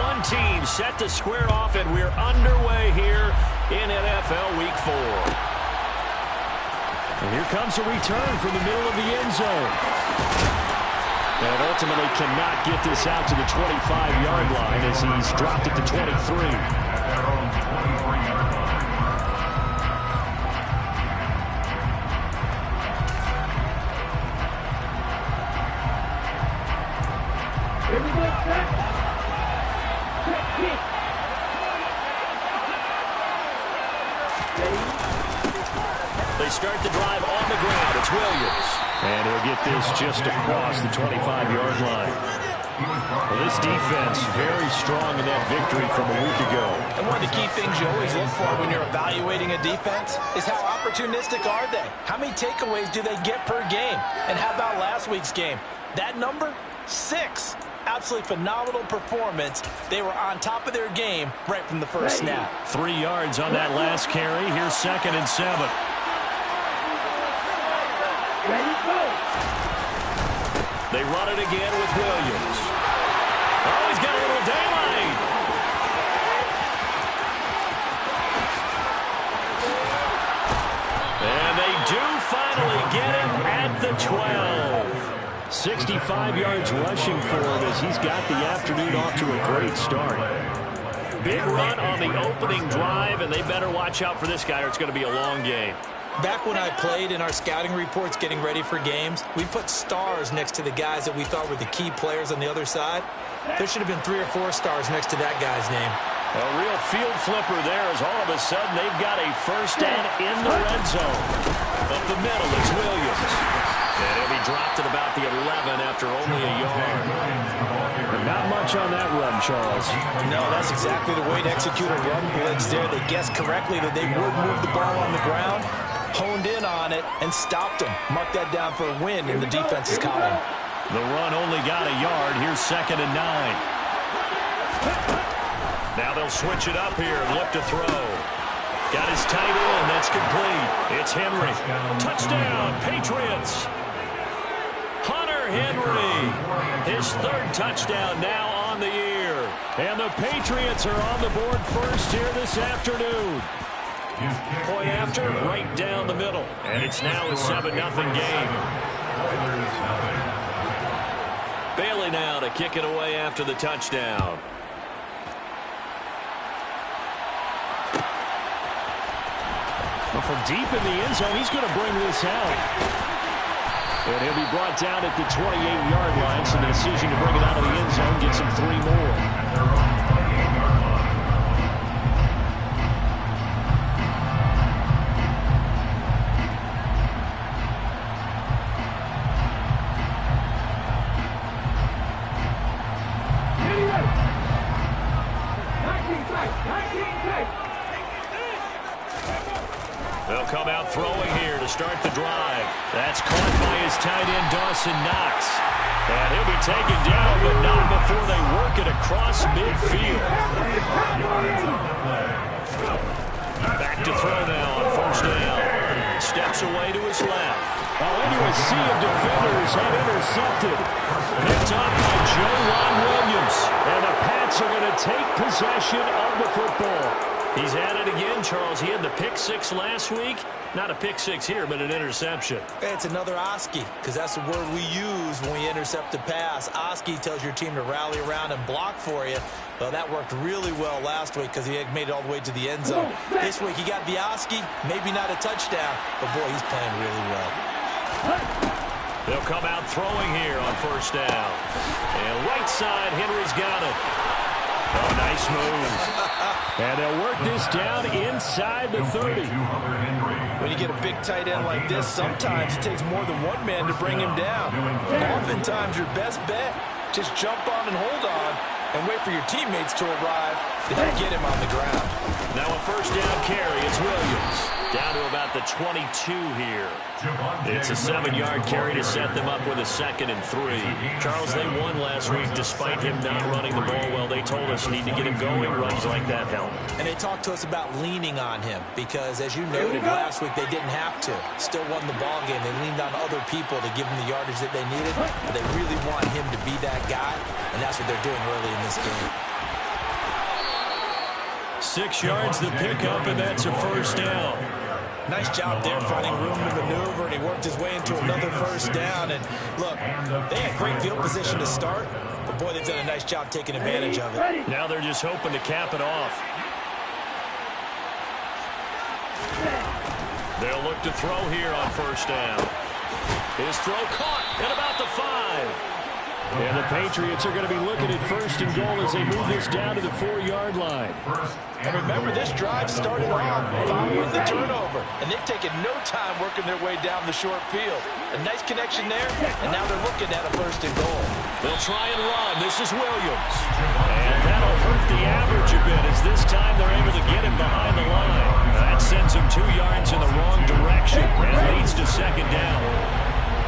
one team set to square off, and we're underway here in NFL Week 4. And here comes a return from the middle of the end zone. And ultimately cannot get this out to the 25-yard line as he's dropped it to 23. They start the drive on the ground. It's Williams. And he'll get this just across the 25-yard line. Well, this defense very strong in that victory from a week ago. And one of the key things you always look for when you're evaluating a defense is how opportunistic are they? How many takeaways do they get per game? And how about last week's game? That number? 6. Absolutely phenomenal performance. They were on top of their game right from the first snap. 3 yards on that last carry. Here's 2nd and 7. They run it again with Williams. Oh, he's got a little daylight. And they do finally get him at the 12. 65 yards rushing for him as he's got the afternoon off to a great start. Big run on the opening drive, and they better watch out for this guy or it's going to be a long game. Back when I played in our scouting reports getting ready for games, we put stars next to the guys that we thought were the key players on the other side. There should have been 3 or 4 stars next to that guy's name. A real field flipper there as all of a sudden they've got a first down in the red zone. Up the middle, it's Williams. And he'll be dropped at about the 11 after only a yard. Not much on that run, Charles. No, that's exactly the way to execute a run blitz there. They guessed correctly that they would move the ball on the ground, honed in on it, and stopped him. Mark that down for a win in the defense's column. The run only got a yard. Here's 2nd and 9. Now they'll switch it up here and look to throw. Got his tight end. That's complete. It's Henry. Touchdown, Patriots. Hunter Henry. His 3rd touchdown now on the year. And the Patriots are on the board first here this afternoon. Point after, right down the middle. And it's now a 7-0 game. Bailey now to kick it away after the touchdown. Well, from deep in the end zone, he's going to bring this out. And he'll be brought down at the 28-yard line, so the decision to bring it out of the end zone gets him 3 more. They'll come out throwing here to start the drive. That's caught by his tight end, Dawson Knox. And he'll be taken down, but not before they work it across midfield. Back to throw now on 1st down. Steps away to his left. Into a sea of defenders and intercepted. Picked up by Joe Ron Williams. And the Pats are going to take possession of the football. He's at it again, Charles. He had the pick 6 last week. Not a pick 6 here, but an interception. It's another Oski, because that's the word we use when we intercept a pass. Oski tells your team to rally around and block for you. Well, that worked really well last week because he had made it all the way to the end zone. This week, he got the Oski, maybe not a touchdown, but boy, he's playing really well. They'll come out throwing here on 1st down. And right side, Henry's got it. Oh, nice move. And they'll work this down inside the 30. When you get a big tight end like this, sometimes it takes more than one man to bring him down. Oftentimes, your best bet, just jump on and hold on and wait for your teammates to arrive to help get him on the ground. Now a 1st down carry. It's Williams. Down to about the 22 here. It's a 7-yard carry to set them up with a 2nd and 3. Charles, they won last week despite him not running the ball well. They told us need to get him going. Runs like that help. And they talked to us about leaning on him because, as you noted, last week they didn't have to. Still won the ball game. They leaned on other people to give them the yardage that they needed. But they really want him to be that guy, and that's what they're doing early in this game. 6 yards the pickup, and that's a first down. Nice job there finding room to maneuver, and he worked his way into another first down. And look, they had great field position to start, but boy, they've done a nice job taking advantage of it. Now they're just hoping to cap it off. They'll look to throw here on first down. His throw caught at about the 5. And the Patriots are going to be looking at first and goal as they move this down to the 4-yard line. And remember, this drive started off following the turnover, and they've taken no time working their way down the short field. A nice connection there, and now they're looking at a first and goal. They'll try and run. This is Williams. And that'll hurt the average a bit as this time they're able to get him behind the line. That sends him 2 yards in the wrong direction and leads to second down.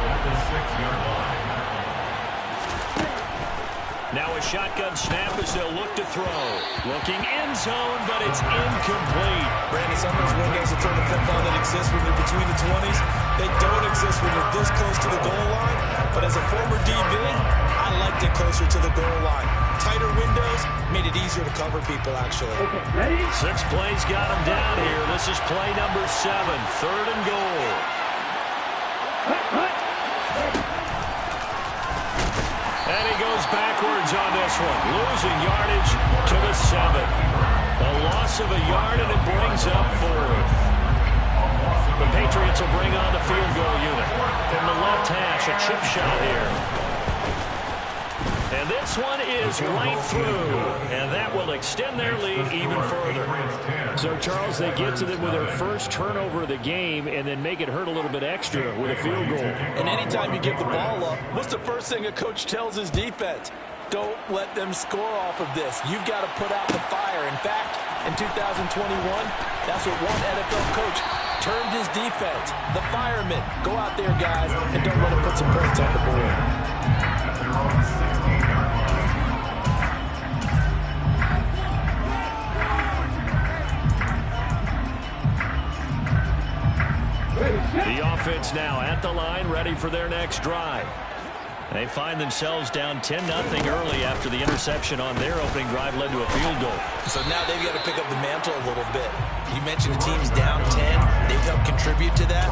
At the 6-yard line. Now a shotgun snap as they'll look to throw. Looking end zone, but it's incomplete. Brandon, some of those windows to throw the football that exist when you're between the 20s, they don't exist when you're this close to the goal line. But as a former DB, I liked it closer to the goal line. Tighter windows made it easier to cover people, actually. Okay, ready? 6 plays got him down here. This is play number 7, third and goal. And he goes backwards on this one, losing yardage to the 7. A loss of a yard, and it brings up 4th. The Patriots will bring on the field goal unit. From the left hash, a chip shot here. And this one is right through, and that will extend their lead even further. So, Charles, they get to them with their first turnover of the game and then make it hurt a little bit extra with a field goal. And anytime you give the ball up, what's the first thing a coach tells his defense? Don't let them score off of this. You've got to put out the fire. In fact, in 2021, that's what one NFL coach termed his defense. The firemen. Go out there, guys, and don't let them put some points on the board. The offense now at the line, ready for their next drive. They find themselves down 10-0 early after the interception on their opening drive led to a field goal. So now they've got to pick up the mantle a little bit. You mentioned the team's down 10. They've helped contribute to that.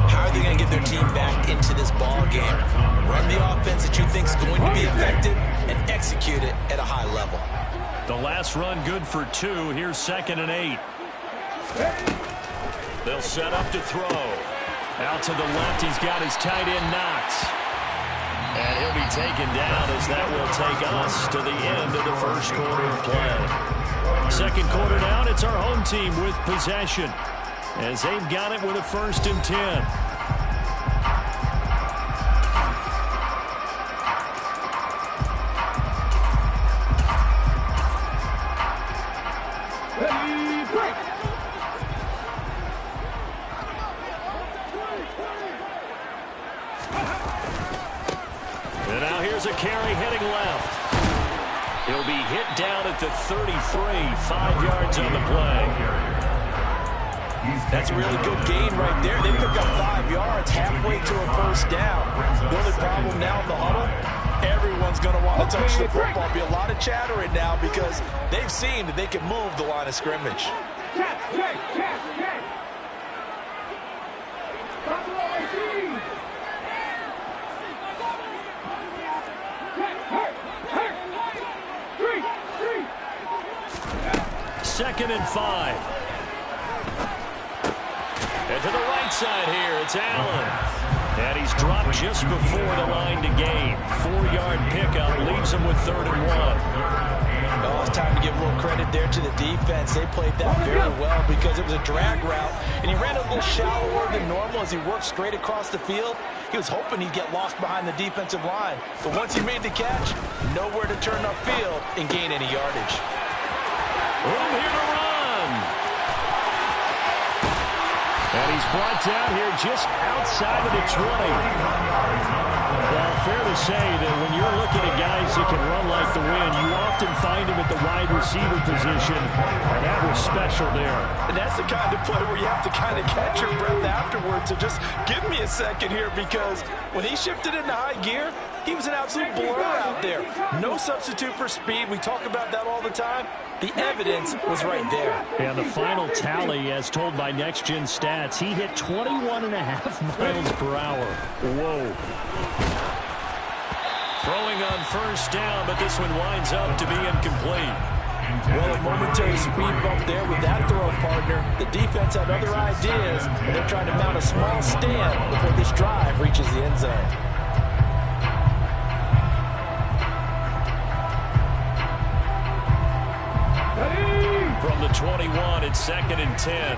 How are they going to get their team back into this ball game? Run the offense that you think is going to be effective and execute it at a high level. The last run good for 2. Here's 2nd and 8. They'll set up to throw. Out to the left, he's got his tight end Knox. And he'll be taken down as that will take us to the end of the first quarter of play. Second quarter down, it's our home team with possession as they've got it with a 1st and 10. And now here's a carry heading left. He'll be hit down at the 33, 5 yards on the play. That's a really good gain right there. They pick up 5 yards halfway to a first down. The only problem now in the huddle, everyone's going to want to touch the football. Be a lot of chattering now because they've seen that they can move the line of scrimmage. Second and 5. And to the right side here, it's Allen. And he's dropped just before the line to gain. 4-yard pickup leaves him with 3rd and 1. Oh, it's time to give a little credit there to the defense. They played that very well because it was a drag route, and he ran a little shallower than normal as he worked straight across the field. He was hoping he'd get lost behind the defensive line. But once he made the catch, nowhere to turn upfield and gain any yardage. Room here to run. And he's brought down here just outside of the 20. Well, fair to say that when you're looking at guys that can run like the wind, you often find them at the wide receiver position, and that was special there. And that's the kind of play where you have to kind of catch your breath afterwards. So just give me a second here, because when he shifted into high gear, he was an absolute blur out there. No substitute for speed. We talk about that all the time. The evidence was right there. And the final tally, as told by Next Gen Stats, he hit 21.5 miles per hour. Whoa. Throwing on first down, but this one winds up to be incomplete. Well, a momentary speed bump there with that throw, partner. The defense had other ideas, and they're trying to mount a small stand before this drive reaches the end zone. From the 21, it's 2nd and 10.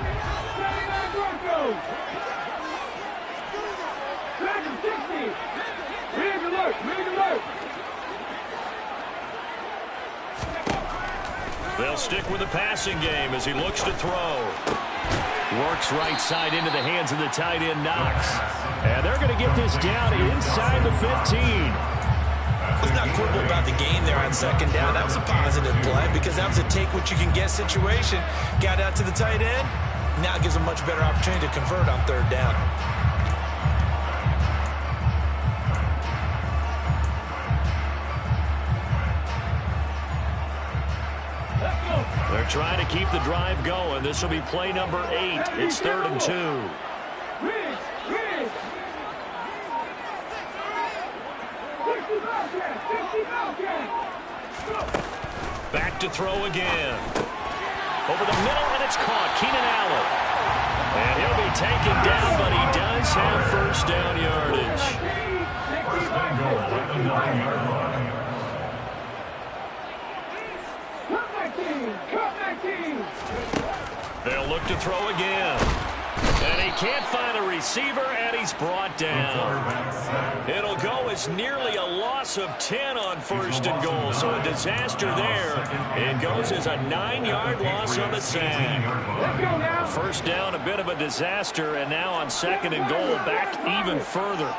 They'll stick with the passing game as he looks to throw. Works right side into the hands of the tight end, Knox. And they're going to get this down inside the 15. Let's not quibble about the game there on 2nd down. That was a positive play because that was a take-what-you-can-get situation. Got out to the tight end. Now it gives them much better opportunity to convert on 3rd down. They're trying to keep the drive going. This will be play number 8. It's 3rd and 2. Back to throw again. Over the middle, and it's caught. Keenan Allen. And he'll be taken down, but he does have first down yardage. First and goal at the 9-yard line. They'll look to throw again. And he can't find a receiver, and he's brought down. It'll go as nearly a loss of 10 on 1st and goal, so a disaster there. It goes as a 9-yard loss on the sack. First down, a bit of a disaster, and now on 2nd and goal, back even further.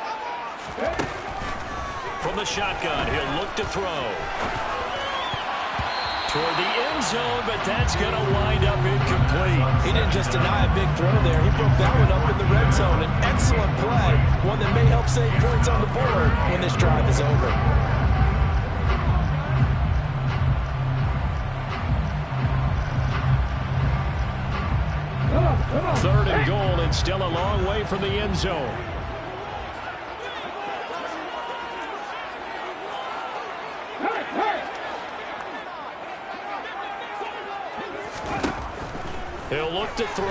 From the shotgun, he'll look to throw. Toward the end zone, but that's going to wind up incomplete. He didn't just deny a big throw there. He broke that one up in the red zone. An excellent play, one that may help save points on the board when this drive is over. Third and goal, and still a long way from the end zone. He'll look to throw.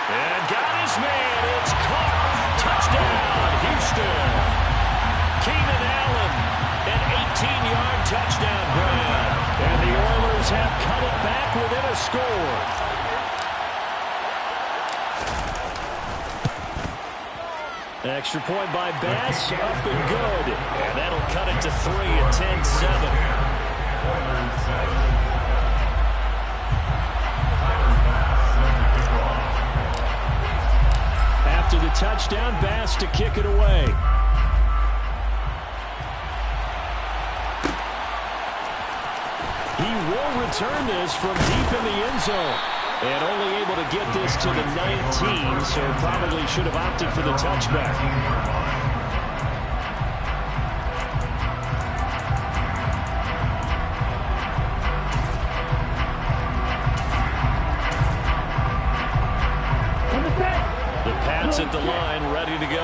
And got his man. It's caught. Touchdown, Houston. Keenan Allen, an 18-yard touchdown grab. And the Oilers have cut it back within a score. Extra point by Bass, up and good. And that'll cut it to 3 at 10-7. After the touchdown, Bass to kick it away. He will return this from deep in the end zone. And only able to get this to the 19, so probably should have opted for the touchback. At the line, ready to go.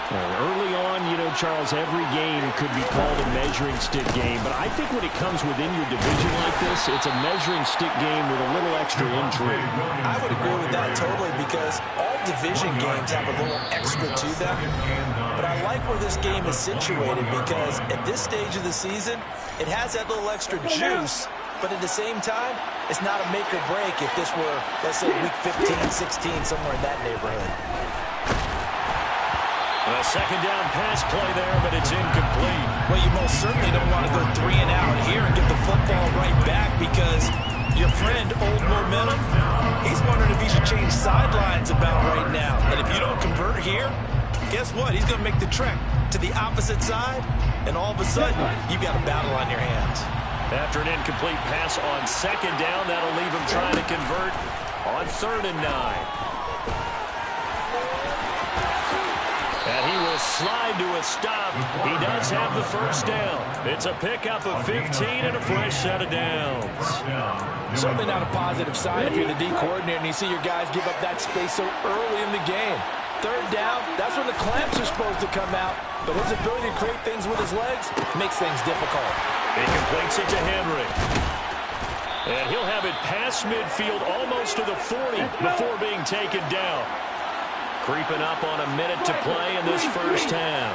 Early on, you know, Charles, every game could be called a measuring stick game, but I think when it comes within your division like this, it's a measuring stick game with a little extra intrigue. I would agree with that totally, because all division games have a little extra to them. But I like where this game is situated, because at this stage of the season, it has that little extra juice. But at the same time, it's not a make or break if this were, let's say, week 15, 16, somewhere in that neighborhood. A second down pass play there, but it's incomplete. Well, you most certainly don't want to go 3 and out here and get the football right back, because your friend, Old Momentum, He's wondering if he should change sidelines about right now. And if you don't convert here, guess what? He's going to make the trek to the opposite side, and all of a sudden, you've got a battle on your hands. After an incomplete pass on second down, that'll leave him trying to convert on 3rd and 9. And he will slide to a stop. He does have the first down. It's a pickup of 15 and a fresh set of downs. Certainly not a positive sign if you're the D coordinator and you see your guys give up that space so early in the game. 3rd down, that's when the clamps are supposed to come out. But his ability to create things with his legs makes things difficult. He completes it to Henry. And he'll have it past midfield almost to the 40 before being taken down. Creeping up on a minute to play in this first half.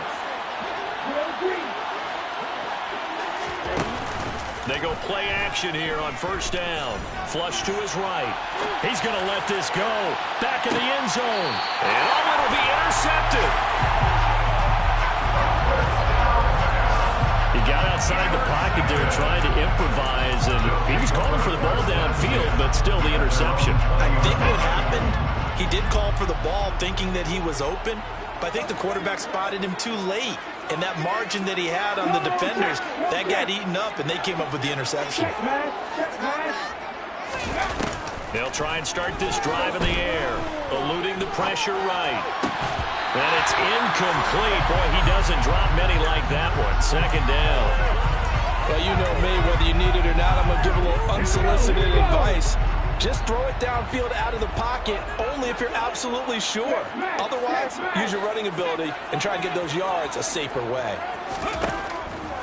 They go play action here on 1st down. Flush to his right. He's going to let this go. Back in the end zone. And it'll be intercepted. He got outside the pocket there trying to improvise, and he was calling for the ball downfield, but still the interception. I think what happened, he did call for the ball thinking that he was open, but I think the quarterback spotted him too late. And that margin that he had on the defenders, that got eaten up, and they came up with the interception. They'll try and start this drive in the air, eluding the pressure right. And it's incomplete. Boy, he doesn't drop many like that one. 2nd down. Well, you know me, whether you need it or not, I'm going to give a little unsolicited advice. Just throw it downfield out of the pocket only if you're absolutely sure. Otherwise, use your running ability and try and get those yards a safer way.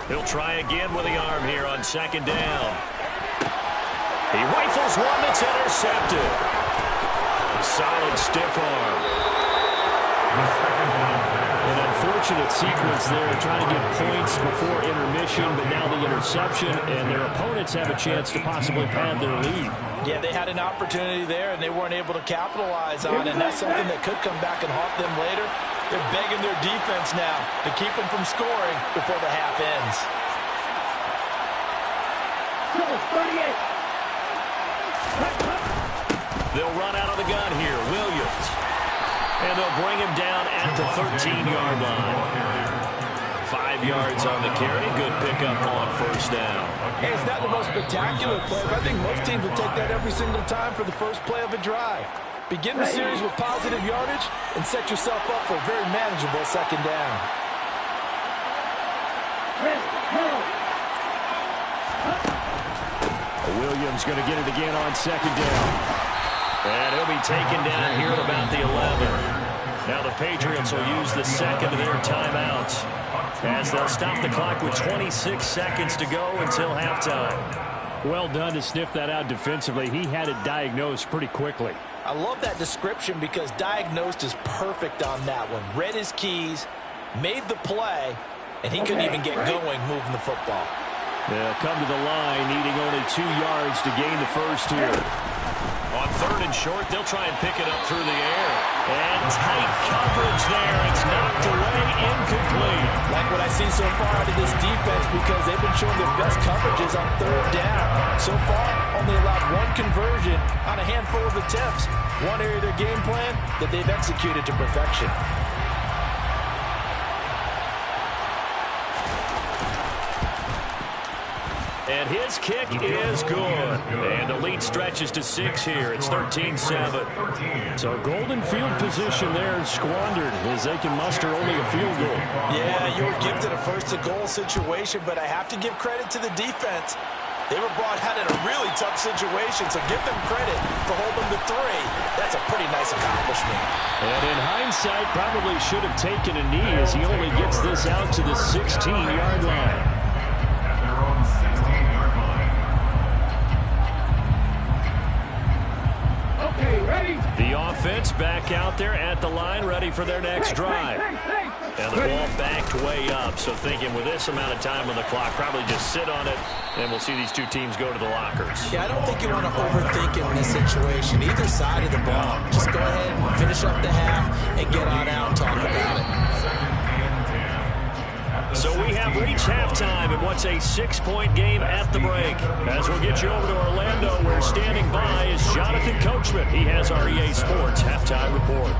He'll try again with the arm here on 2nd down. He rifles one that's intercepted. A solid stiff arm. An unfortunate sequence there, trying to get points before intermission, but now the interception, and their opponents have a chance to possibly pad their lead. Yeah, they had an opportunity there, and they weren't able to capitalize on it, and that's something that could come back and haunt them later. They're begging their defense now to keep them from scoring before the half ends. They'll run out of the gun here. Williams. And they'll bring him down at the 13-yard line. 5 yards on the carry. Good pickup on 1st down. Hey, it's not the most spectacular play, but I think most teams will take that every single time for the first play of a drive. Begin the series with positive yardage and set yourself up for a very manageable 2nd down. Williams going to get it again on 2nd down. And he'll be taken down here at about the 11. Now the Patriots will use the 2nd of their timeouts as they'll stop the clock with 26 seconds to go until halftime. Well done to sniff that out defensively. He had it diagnosed pretty quickly. I love that description because diagnosed is perfect on that one. Read his keys, made the play, and he couldn't even get going moving the football. They'll come to the line, needing only 2 yards to gain the first here. On 3rd and short, they'll try and pick it up through the air. And tight coverage there. It's knocked away, incomplete. Like what I see so far out of this defense because they've been showing their best coverages on 3rd down. So far, only allowed 1 conversion on a handful of attempts. One area of their game plan that they've executed to perfection. And his kick is good. And the lead stretches to 6 here. It's 13-7. So golden field position there squandered as they can muster only a field goal. Yeah, you were gifted a first-to-goal situation, but I have to give credit to the defense. They were brought out in a really tough situation, so give them credit for holding the 3. That's a pretty nice accomplishment. And in hindsight, probably should have taken a knee as he only gets this out to the 16-yard line. The offense back out there at the line, ready for their next drive. And the ball backed way up, so thinking with this amount of time on the clock, probably just sit on it, and we'll see these two teams go to the lockers. Yeah, I don't think you want to overthink it in this situation. Either side of the ball. Just go ahead and finish up the half and get on out and talk about it. So we have reached halftime in what's a 6-point game at the break. As we'll get you over to Orlando, where standing by is Jonathan Coachman. He has our EA Sports halftime report.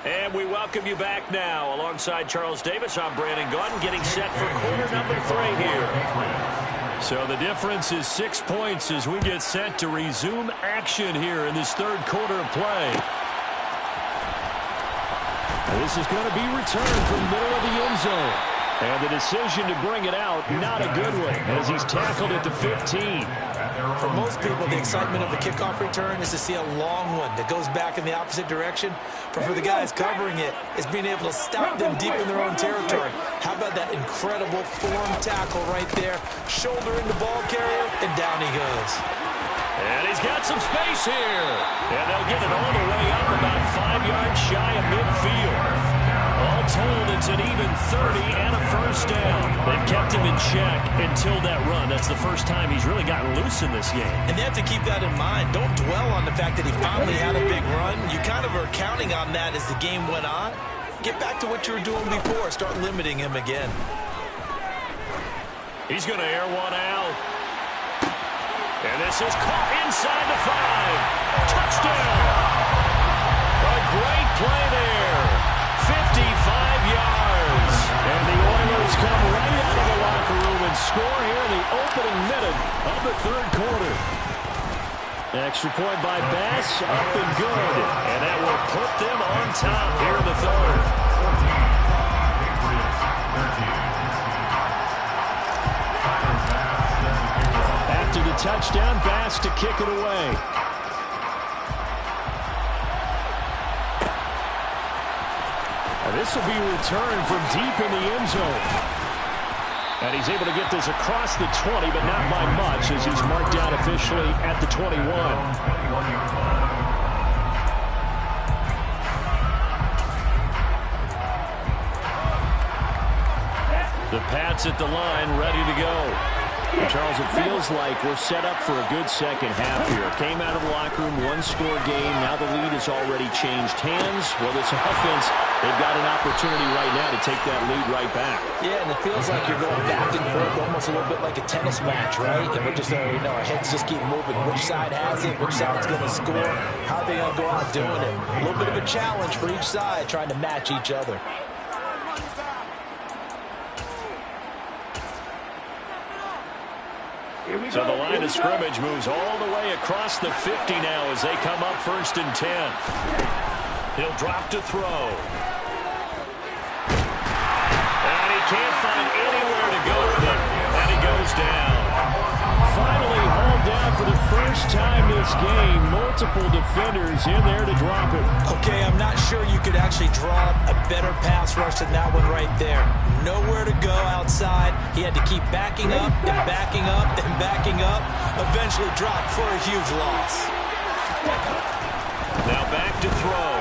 And we welcome you back now. Alongside Charles Davis, I'm Brandon Gaudin, getting set for quarter number 3 here. So the difference is 6 points as we get set to resume action here in this third quarter of play. And this is going to be returned from the middle of the end zone. And the decision to bring it out, not a good one, as he's tackled at the 15. For most people, the excitement of the kickoff return is to see a long one that goes back in the opposite direction. But for the guys covering it, it's being able to stop them deep in their own territory. How about that incredible form tackle right there? Shoulder in the ball carrier, and down he goes. And he's got some space here. And they'll get it all the way up about 5 yards shy of midfield. All told, it's an even 30 and a first down. They've kept him in check until that run. That's the first time he's really gotten loose in this game. And they have to keep that in mind. Don't dwell on the fact that he finally had a big run. You kind of are counting on that as the game went on. Get back to what you were doing before. Start limiting him again. He's going to air one out. And this is caught inside the 5. Touchdown! A great play there. 55 yards. And the Oilers come right out of the locker room and score here in the opening minute of the third quarter. Extra point by Bass, up and good. And that will put them on top here in the third. After the touchdown, Bass to kick it away. This will be returned from deep in the end zone. And he's able to get this across the 20, but not by much, as he's marked down officially at the 21. The Pats at the line, ready to go. Charles, it feels like we're set up for a good second half here. Came out of the locker room, one-score game. Now the lead has already changed hands. Well, this offense, they've got an opportunity right now to take that lead right back. Yeah, and it feels like you're going back and forth, almost a little bit like a tennis match, right? And we're just, our heads just keep moving. Which side has it? Which side's going to score? How are they going to go out doing it? A little bit of a challenge for each side, trying to match each other. So the line of scrimmage moves all the way across the 50 now as they come up 1st and 10. He'll drop to throw. And he can't find anywhere to go with it. And he goes down. Finally hauled down for the first time this game. Multiple defenders in there to drop it. Okay, I'm not sure you could actually draw a better pass rush than that one right there. Nowhere to go outside. He had to keep backing up and backing up and backing up. Eventually dropped for a huge loss. Now back to throw.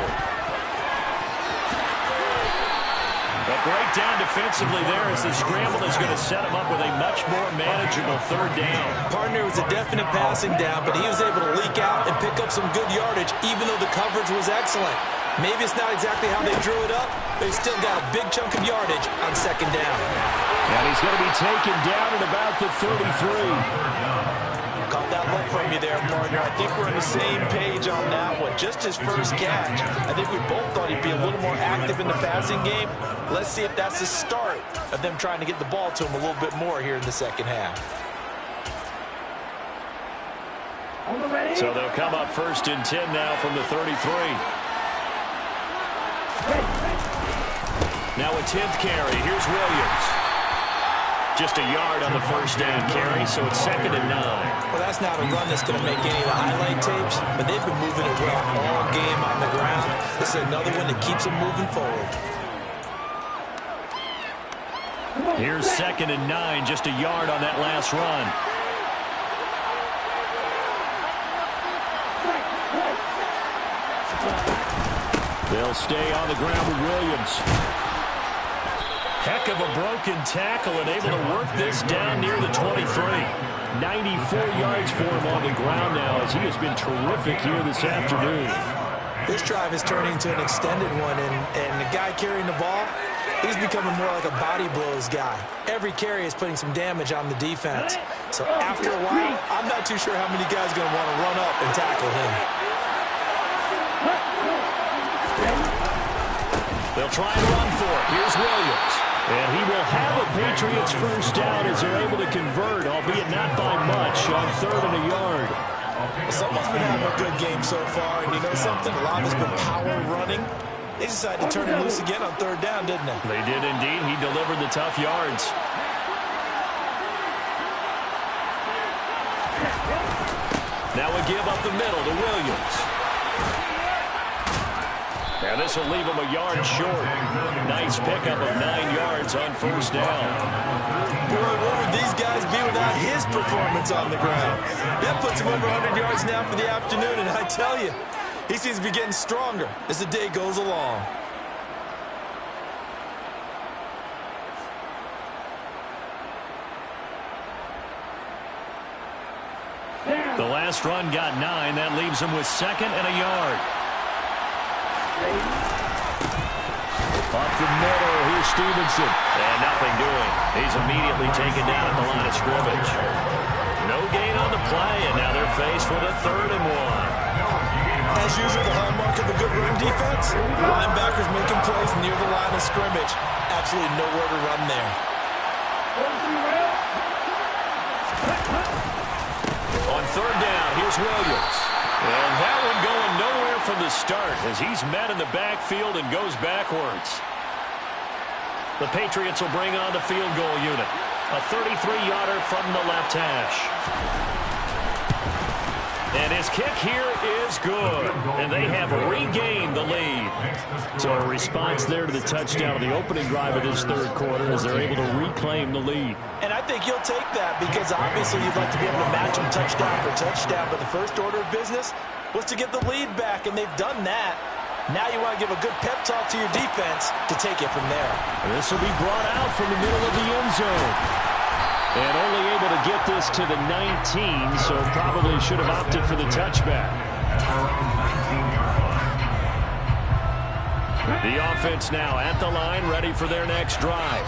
A breakdown defensively there as the scramble is going to set him up with a much more manageable 3rd down. Partner was a definite passing down, but he was able to leak out and pick up some good yardage, even though the coverage was excellent. Maybe it's not exactly how they drew it up, but he still got a big chunk of yardage on 2nd down. And he's going to be taken down at about the 33. Caught that look from you there, partner. I think we're on the same page on that one. Just his first catch. I think we both thought he'd be a little more active in the passing game. Let's see if that's the start of them trying to get the ball to him a little bit more here in the second half. So they'll come up 1st and 10 now from the 33. Now a 10th carry. Here's Williams. Just a yard on the 1st down carry, so it's 2nd and 9. Well, that's not a run that's going to make any of the highlight tapes, but they've been moving it well all game on the ground. This is another one that keeps them moving forward. Here's 2nd and 9, just a yard on that last run. They'll stay on the ground with Williams. Heck of a broken tackle and able to work this down near the 23. 94 yards for him on the ground now as he has been terrific here this afternoon. This drive is turning into an extended one, and the guy carrying the ball, he's becoming more like a body blows guy. Every carry is putting some damage on the defense. So after a while, I'm not too sure how many guys are going to want to run up and tackle him. They'll try and run for it. Here's Williams. And he will have a Patriots first down as they're able to convert, albeit not by much, on 3rd and a yard. Someone's been having a good game so far, and you know something? A lot has been power running. They decided to turn him loose again on 3rd down, didn't they? They did indeed. He delivered the tough yards. Now we give up the middle to Williams. Now this will leave him a yard short. Nice pickup of 9 yards on first down. Boy, what would these guys be without his performance on the ground? That puts him over 100 yards now for the afternoon, and I tell you, he seems to be getting stronger as the day goes along. The last run got 9. That leaves him with 2nd and a yard. Up the middle, here's Stevenson. And nothing doing. He's immediately taken down at the line of scrimmage. No gain on the play, and now they're faced with a 3rd and 1. As usual, the hallmark of a good run defense, linebackers making plays near the line of scrimmage. Absolutely nowhere to run there. On 3rd down, here's Williams. And that one going nowhere from the start as he's met in the backfield and goes backwards. The Patriots will bring on the field goal unit. A 33-yarder from the left hash. And his kick here is good. And they have regained the lead. So a response there to the touchdown of the opening drive of this 3rd quarter as they're able to reclaim the lead. And I think you'll take that because obviously you'd like to be able to match them touchdown for touchdown. But the first order of business was to get the lead back, and they've done that. Now you want to give a good pep talk to your defense to take it from there. This will be brought out from the middle of the end zone. And only able to get this to the 19, so probably should have opted for the touchback. The offense now at the line, ready for their next drive.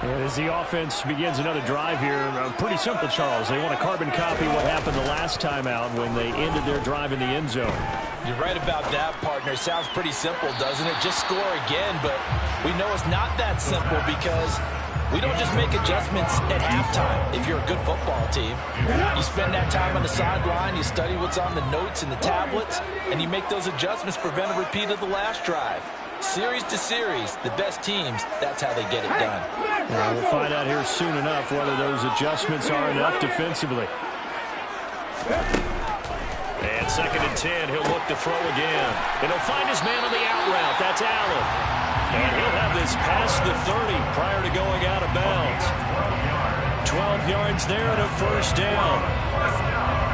And as the offense begins another drive here, pretty simple, Charles. They want to carbon copy what happened the last time out when they ended their drive in the end zone. You're right about that, partner. Sounds pretty simple, doesn't it? Just score again, but we know it's not that simple because we don't just make adjustments at halftime if you're a good football team. You spend that time on the sideline, you study what's on the notes and the tablets, and you make those adjustments, prevent a repeat of the last drive. Series to series, the best teams, that's how they get it done. Well, we'll find out here soon enough whether those adjustments are enough defensively. And 2nd and 10, he'll look to throw again. And he'll find his man on the out route. That's Allen. And he'll have this past the 30 prior to going out of bounds. 12 yards there and a first down.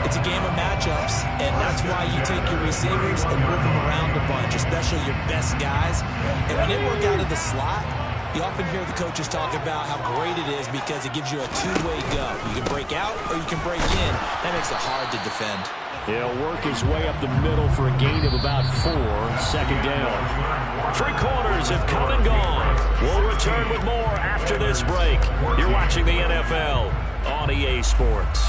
It's a game of matchups, and that's why you take your receivers and move them around a bunch, especially your best guys. And when they work out of the slot, you often hear the coaches talk about how great it is because it gives you a two-way go. You can break out or you can break in. That makes it hard to defend. He'll work his way up the middle for a gain of about 4. 2nd down. 3 quarters have come and gone. We'll return with more after this break. You're watching the NFL on EA Sports.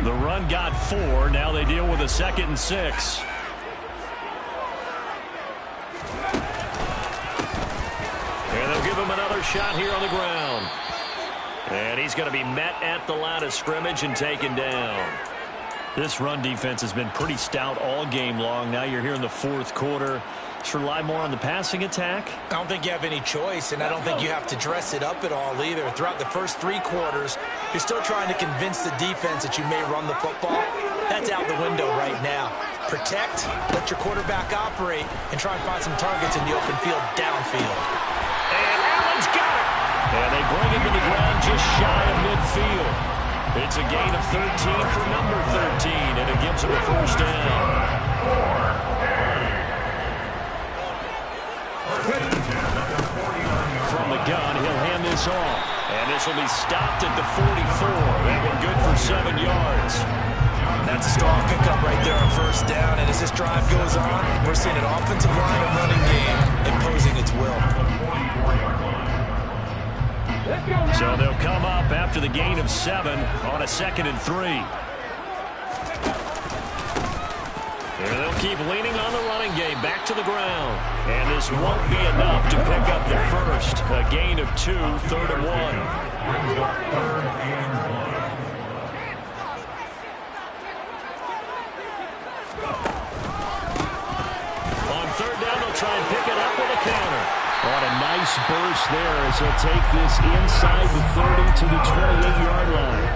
The run got 4. Now they deal with a 2nd and 6. And they'll give him another shot here on the ground. And he's going to be met at the line of scrimmage and taken down. This run defense has been pretty stout all game long. Now you're here in the 4th quarter. Just rely more on the passing attack? I don't think you have any choice, and I don't think you have to dress it up at all either. Throughout the first 3 quarters, you're still trying to convince the defense that you may run the football. That's out the window right now. Protect, let your quarterback operate, and try and find some targets in the open field downfield. And Allen's got it. And they bring him to the ground just shy of midfield. It's a gain of 13 for number 13, and it gives him a first down. From the gun, he'll hand this off. And this will be stopped at the 44. That one good for 7 yards. That's a strong pickup right there on first down. And as this drive goes on, we're seeing an offensive line and running game imposing its will. So they'll come up after the gain of 7 on a 2nd and 3. And they'll keep leaning on the running game back to the ground. And this won't be enough to pick up the first. A gain of 2, 3rd and 1. Try and pick it up with a counter. On a nice burst there as he'll take this inside the 30 to the 28-yard line.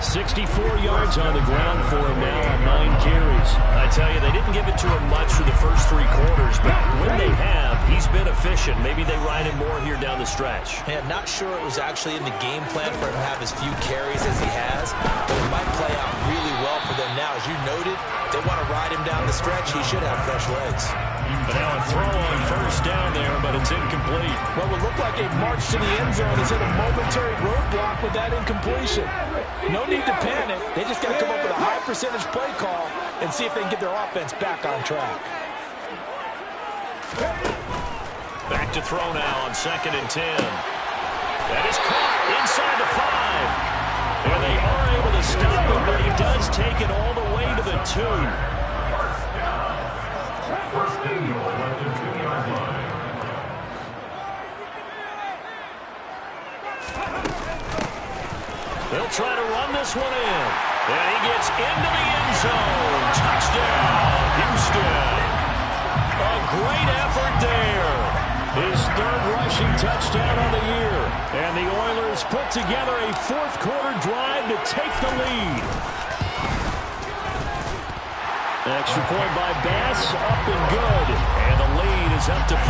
64 yards on the ground for him now on 9 carries. I tell you, they didn't give it to him much for the first 3 quarters, but when they have, he's been efficient. Maybe they ride him more here down the stretch. Yeah, not sure it was actually in the game plan for him to have as few carries as he has, but it might play out really well for them now. As you noted, if they want to ride him down the stretch, he should have fresh legs. But now a throw on first down there, but it's incomplete. What would look like a march to the end zone has hit a momentary roadblock with that incompletion. No need to panic. They just got to come up with a high percentage play call and see if they can get their offense back on track. Back to throw now on 2nd and 10. That is caught inside the 5. And they are able to stop him, but he does take it all the way to the 2. They'll try to run this one in. And he gets into the end zone. Touchdown, Houston. A great effort there. His 3rd rushing touchdown of the year. And the Oilers put together a 4th quarter drive to take the lead. Extra point by Bass, up and good. And the lead is up to 5.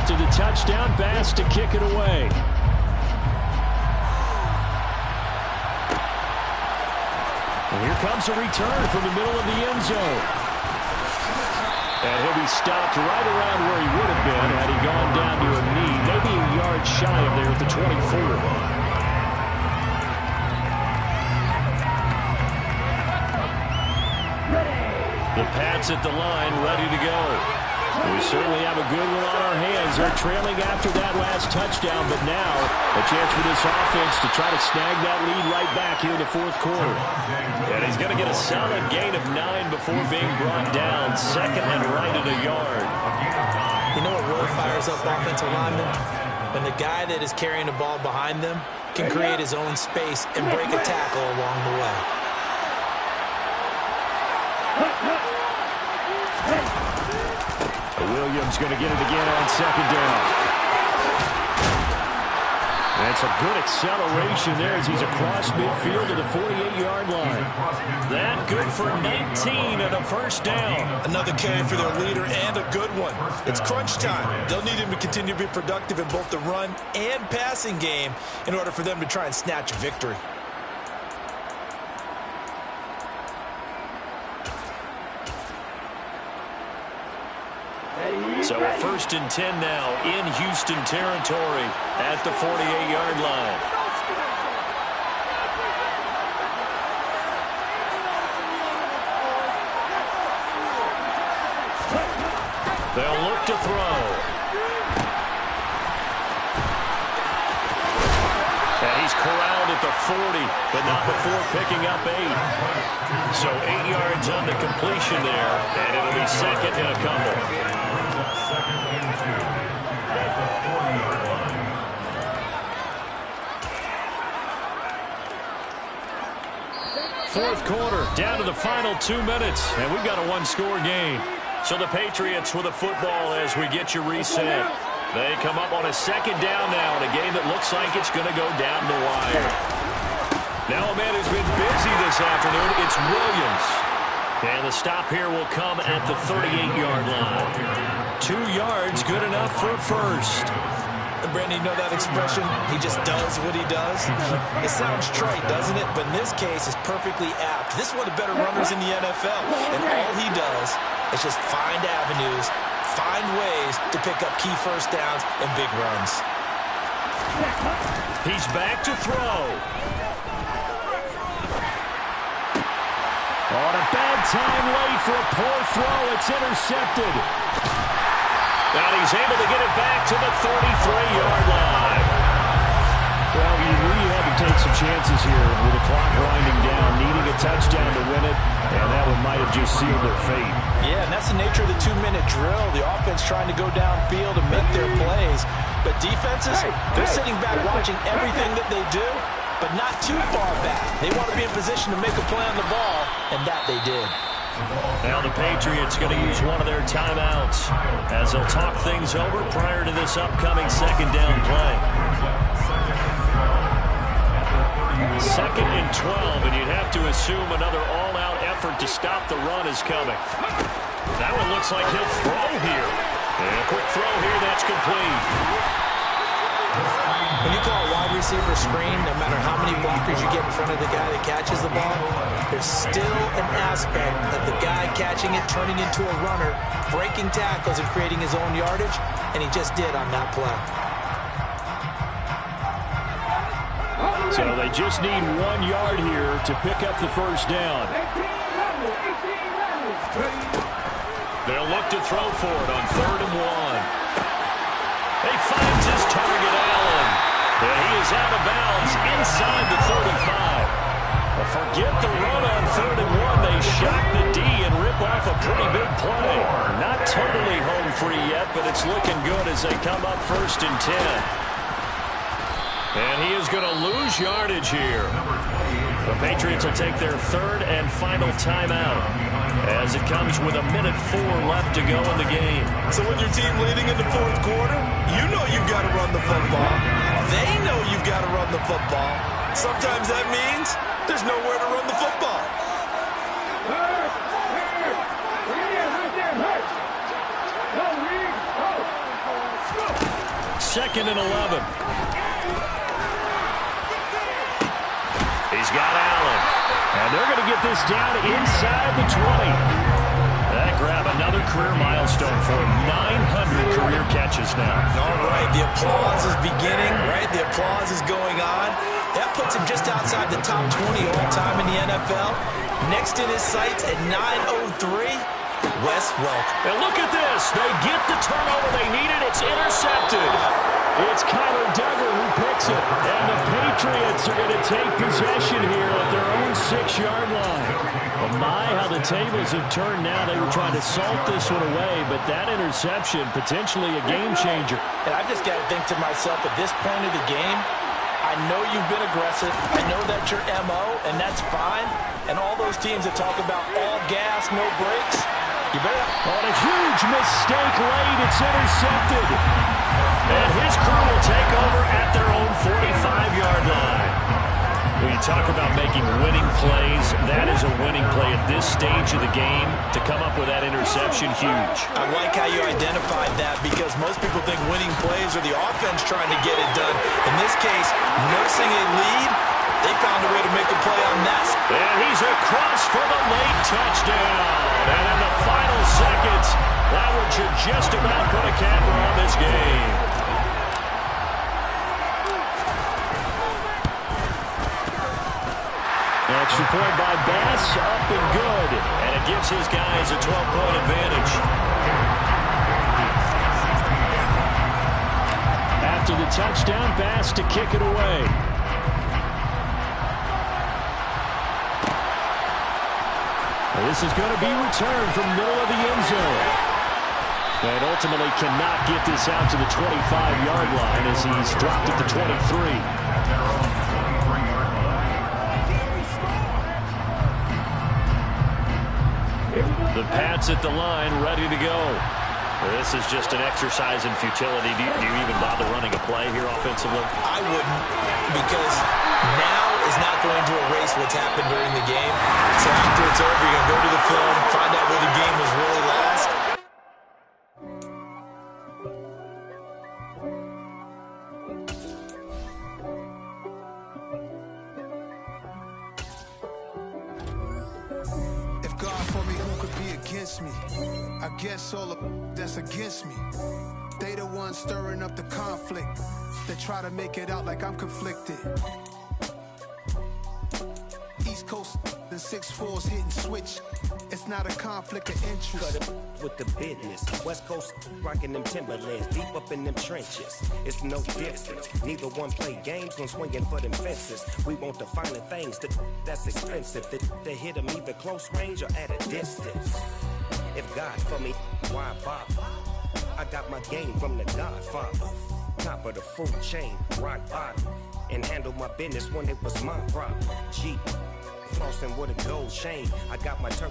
After the touchdown, Bass to kick it away. And here comes a return from the middle of the end zone. And he'll be stopped right around where he would have been had he gone down to a knee, maybe a yard shy of there at the 24. The Pats at the line, ready to go. We certainly have a good one on our hands. They're trailing after that last touchdown, but now a chance for this offense to try to snag that lead right back here in the 4th quarter. And he's going to get a solid gain of 9 before being brought down. 2nd and right at a yard. You know what really fires up offensive linemen? When the guy that is carrying the ball behind them can create his own space and break a tackle along the way. Williams going to get it again on 2nd down. That's a good acceleration there as he's across midfield to the 48-yard line. That good for 19 and a first down. Another carry for their leader and a good one. It's crunch time. They'll need him to continue to be productive in both the run and passing game in order for them to try and snatch a victory. So a 1st and 10 now in Houston territory at the 48-yard line. They'll look to throw. And he's corralled at the 40, but not before picking up 8. So 8 yards on the completion there, and it'll be 2nd and a couple. 4th quarter, down to the final 2 minutes, and we've got a 1-score game. So the Patriots with the football as we get you reset. They come up on a 2nd down now in a game that looks like it's going to go down the wire. Now a man who's been busy this afternoon, it's Williams. And the stop here will come at the 38-yard line. 2 yards, good enough for a first. Brandon, you know that expression? He just does what he does. It sounds trite, doesn't it? But in this case, it's perfectly apt. This is one of the better runners in the NFL. And all he does is just find avenues, find ways to pick up key first downs and big runs. He's back to throw. On a bad time late for a poor throw. It's intercepted. And he's able to get it back to the 33-yard line. Well, you really had to take some chances here with the clock grinding down, needing a touchdown to win it, and that one might have just sealed their fate. Yeah, and that's the nature of the 2-minute drill. The offense trying to go downfield and make their plays. But defenses, they're sitting back watching everything that they do, but not too far back. They want to be in position to make a play on the ball, and that they did. Now the Patriots going to use one of their timeouts as they'll talk things over prior to this upcoming second down play. 2nd and 12, and you'd have to assume another all-out effort to stop the run is coming. That one looks like he'll throw here. And a quick throw here, that's complete. When you call a wide receiver screen, no matter how many blockers you get in front of the guy that catches the ball, there's still an aspect of the guy catching it, turning into a runner, breaking tackles and creating his own yardage, and he just did on that play. So they just need 1 yard here to pick up the first down. They'll look to throw for it on 3rd and 1. He finds his target, Allen. And he is out of bounds inside the 35. Well, forget the run on 3rd and 1. They shock the D and rip off a pretty big play. Not totally home free yet, but it's looking good as they come up 1st and 10. And he is going to lose yardage here. The Patriots will take their 3rd and final timeout as it comes with 1:04 left to go in the game. So when your team leading in the 4th quarter, you know you've got to run the football. They know you've got to run the football. Sometimes that means there's nowhere to run the football. 2nd and 11. He's got Allen. And they're going to get this down inside the 20. That grab another career milestone for him. 900 career catches now. All right, the applause is beginning, right? The applause is going on. That puts him just outside the top 20 all-time in the NFL. Next in his sights at 903, Wes Welker. And look at this. They get the turnover they needed. It's intercepted. It's Kyler Duggar who picks it. And the Patriots are going to take possession here at their own 6-yard line. Well, my, how the tables have turned now. They were trying to salt this one away, but that interception, potentially a game changer. And I've just got to think to myself, at this point of the game, I know you've been aggressive. I know that's your MO, and that's fine. And all those teams that talk about all gas, no brakes, you better... On a huge mistake late, it's intercepted. And his crew will take over at their own 45-yard line. When you talk about making winning plays, that is a winning play at this stage of the game. To come up with that interception, huge. I like how you identified that because most people think winning plays are the offense trying to get it done. In this case, nursing a lead, they found a way to make a play on that. And he's across for the late touchdown. And in the final seconds, that one should just about put a capper on this game. Extra point by Bass, up and good. And it gives his guys a 12-point advantage. After the touchdown, Bass to kick it away. Well, this is going to be returned from the middle of the end zone. And ultimately cannot get this out to the 25-yard line as he's dropped at the 23. The Pats at the line, ready to go. This is just an exercise in futility. Do you even bother running a play here offensively? I wouldn't, because now is not going to erase what's happened during the game. So after it's over, you're going to go to the film, find out where the game was really lost. against me. I guess all the that's against me. They the ones stirring up the conflict. They try to make it out like I'm conflicted. East Coast and 6'4's hitting switch. It's not a conflict of interest. Cut it with the business. West Coast rocking them Timberlands, deep up in them trenches. It's no difference. Neither one play games when swinging for them fences. We want the finer things that's expensive. That hit them either close range or at a distance. If God for me, why bother? I got my game from the Godfather. Top of the food chain, rock bottom. And handle my business when it was my problem. G, flossing with a gold chain. I got my turkey